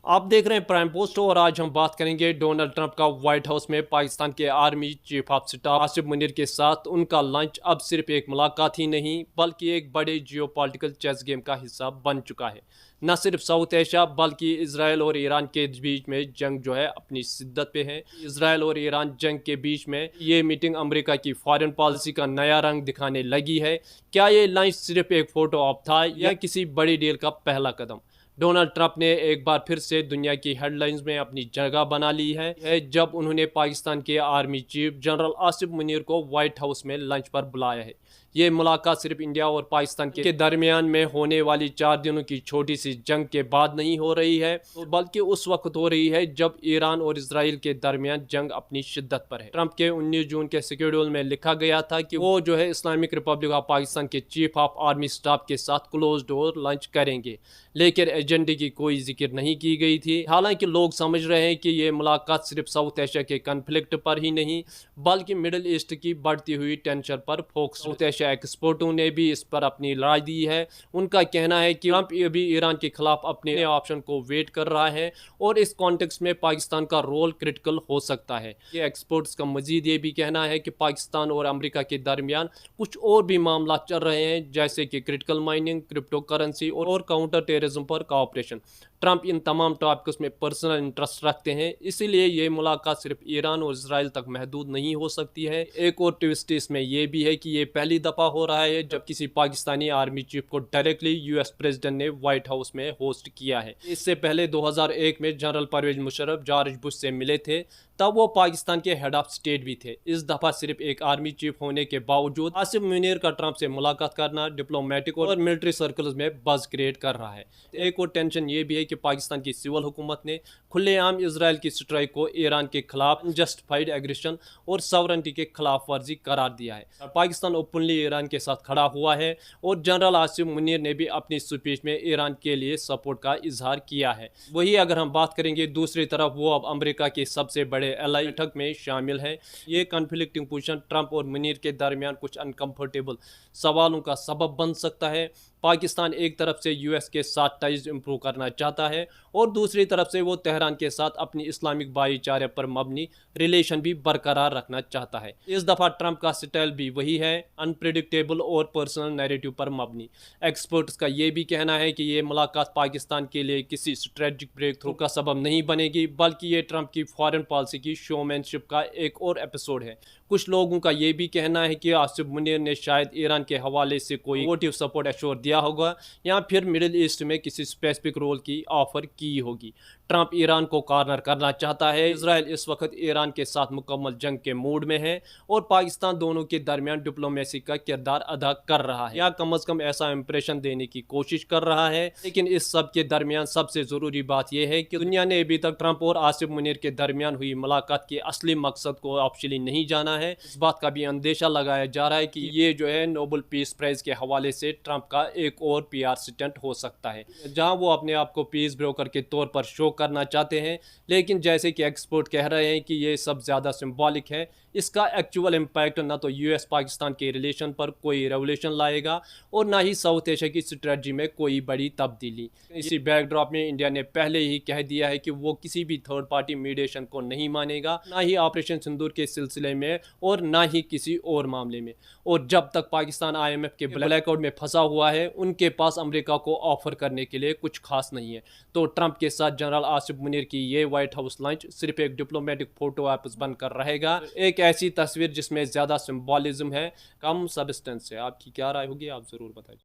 आप देख रहे हैं प्राइम पोस्ट और आज हम बात करेंगे डोनाल्ड ट्रंप का व्हाइट हाउस में पाकिस्तान के army chief of staff Asif Munir के साथ उनका लंच अब सिर्फ एक मुलाकात ही नहीं बल्कि एक बड़े जियोपॉलिटिकल चेस गेम का हिस्सा बन चुका है। न सिर्फ साउथ एशिया बल्कि इसराइल और ईरान के बीच में जंग जो है अपनी शिद्दत पे है। इसराइल और ईरान जंग के बीच में ये मीटिंग अमेरिका की फॉरेन पॉलिसी का नया रंग दिखाने लगी है। क्या ये लंच सिर्फ एक फोटो ऑप था या किसी बड़ी डील का पहला कदम? डोनाल्ड ट्रंप ने एक बार फिर से दुनिया की हेडलाइंस में अपनी जगह बना ली है जब उन्होंने पाकिस्तान के army chief general Asif Munir को व्हाइट हाउस में लंच पर बुलाया है। ये मुलाकात सिर्फ इंडिया और पाकिस्तान के दरमियान में होने वाली 4 दिनों की छोटी सी जंग के बाद नहीं हो रही है, बल्कि उस वक्त हो रही है जब ईरान और इसराइल के दरमियान जंग अपनी शिद्दत पर है। ट्रंप के 19 जून के शेड्यूल में लिखा गया था कि वो जो है इस्लामिक रिपब्लिक ऑफ पाकिस्तान के चीफ ऑफ आर्मी स्टाफ के साथ क्लोज डोर लंच करेंगे, लेकिन एजेंडे की कोई जिक्र नहीं की गई थी। हालांकि लोग समझ रहे हैं कि ये मुलाकात सिर्फ साउथ एशिया के कन्फ्लिक्ट पर ही नहीं बल्कि मिडिल ईस्ट की बढ़ती हुई टेंशन पर फोकस। साउथ एशिया एक्सपर्टों ने भी इस पर अपनी राय दी है। उनका कहना है कि ट्रंप अभी ईरान के खिलाफ अपने ऑप्शन को वेट कर रहा है और इस कॉन्टेक्स्ट में पाकिस्तान का रोल क्रिटिकल हो सकता है। ये एक्सपर्ट्स का मजीद ये भी कहना है कि पाकिस्तान और अमेरिका के दरमियान कुछ और भी मामला चल रहे हैं, जैसे कि क्रिटिकल माइनिंग, क्रिप्टो करेंसी और काउंटर टेररिज्म पर कोऑपरेशन। ट्रंप इन तमाम टॉपिक्स में पर्सनल इंटरेस्ट रखते हैं, इसीलिए ये मुलाकात सिर्फ ईरान और इसराइल तक महदूद नहीं हो सकती है। एक और ट्विस्ट इसमें यह भी है कि ये पहली दफा हो रहा है जब किसी पाकिस्तानी आर्मी चीफ को डायरेक्टली यूएस प्रेसिडेंट ने व्हाइट हाउस में होस्ट किया है। इससे पहले 2001 में general Pervez Musharraf George Bush से मिले थे, तब वो पाकिस्तान के हेड ऑफ स्टेट भी थे। इस दफा सिर्फ एक आर्मी चीफ होने के बावजूद आसिफ मुनीर का ट्रंप से मुलाकात करना डिप्लोमेटिक और मिलिट्री सर्कल्स में बज क्रिएट कर रहा है। एक और टेंशन ये भी है कि पाकिस्तान की सिविल हुकूमत ने खुलेआम इसराइल की स्ट्राइक को ईरान के खिलाफ जस्टिफाइड एग्रेशन और सॉवरेनिटी के खिलाफ वर्जी करार दिया है। पाकिस्तान ओपनली ईरान के साथ खड़ा हुआ है और जनरल आसिफ मुनीर ने भी अपनी स्पीच में ईरान के लिए सपोर्ट का इजहार किया है। वही अगर हम बात करेंगे दूसरी तरफ, वो अब अमेरिका के सबसे बड़े एलाई बैठक में शामिल है। ये कन्फ्लिक्टिंग पोजीशन ट्रंप और मुनीर के दरमियान कुछ अनकंफर्टेबल सवालों का सबब बन सकता है। पाकिस्तान एक तरफ से यूएस के साथ टाइज इंप्रूव करना चाहता है और दूसरी तरफ से वो तेहरान के साथ अपनी इस्लामिक भाईचारे पर मबनी रिलेशन भी बरकरार रखना चाहता है। इस दफ़ा ट्रंप का स्टाइल भी वही है, अनप्रिडिक्टेबल और पर्सनल नैरेटिव पर मबनी। एक्सपर्ट्स का ये भी कहना है कि ये मुलाकात पाकिस्तान के लिए किसी स्ट्रेटजिक ब्रेक थ्रू का सबब नहीं बनेगी, बल्कि ये ट्रंप की फॉरेन पॉलिसी की शोमैनशिप का एक और एपिसोड है। कुछ लोगों का ये भी कहना है कि आसिफ मुनीर ने शायद ईरान के हवाले से कोई वोटिव सपोर्ट एश्योर दिया होगा या फिर मिडिल ईस्ट में किसी स्पेसिफिक रोल की ऑफर की होगी। ट्रंप ईरान को कॉर्नर करना चाहता है। इजराइल इस वक्त ईरान के साथ मुकम्मल जंग के मूड में है और पाकिस्तान दोनों के दरमियान डिप्लोमेसी का किरदार अदा कर रहा है या कम अज कम ऐसा इंप्रेशन देने की कोशिश कर रहा है। लेकिन इस सब के दरमियान सबसे ज़रूरी बात यह है कि दुनिया ने अभी तक ट्रंप और आसिफ मुनीर के दरमियान हुई मुलाकात के असली मकसद को ऑफिशियली नहीं जाना है। इस बात का भी अंदेशा लगाया जा रहा है कि ये जो है नोबेल पीस प्राइज के हवाले से ट्रंप का एक और पीआर स्टंट हो सकता है, जहां वो अपने आप को पीस ब्रोकर के तौर पर शो करना चाहते हैं। लेकिन जैसे कि एक्सपर्ट कह रहे हैं कि ये सब ज़्यादा सिंबॉलिक है, इसका एक्चुअल इम्पैक्ट ना तो यूएस पाकिस्तान के रिलेशन पर कोई रेवोल्यूशन लाएगा और ना ही साउथ एशिया की स्ट्रेटजी में कोई बड़ी तब्दीली। इसी बैकड्रॉप में इंडिया ने पहले ही कह दिया है कि वो किसी भी थर्ड पार्टी मीडिएशन को नहीं मानेगा, ना ही ऑपरेशन सिंदूर के सिलसिले में और ना ही किसी और मामले में। और जब तक पाकिस्तान IMF के ब्लैकआउट में फंसा हुआ है, उनके पास अमेरिका को ऑफर करने के लिए कुछ खास नहीं है। तो ट्रंप के साथ जनरल आसिफ मुनीर की ये व्हाइट हाउस लंच सिर्फ एक डिप्लोमेटिक फोटो ऑप्स बनकर रहेगा, एक ऐसी तस्वीर जिसमें ज़्यादा सिंबॉलिज्म है, कम सब्सटेंस है। आपकी क्या राय होगी, आप ज़रूर बताइए।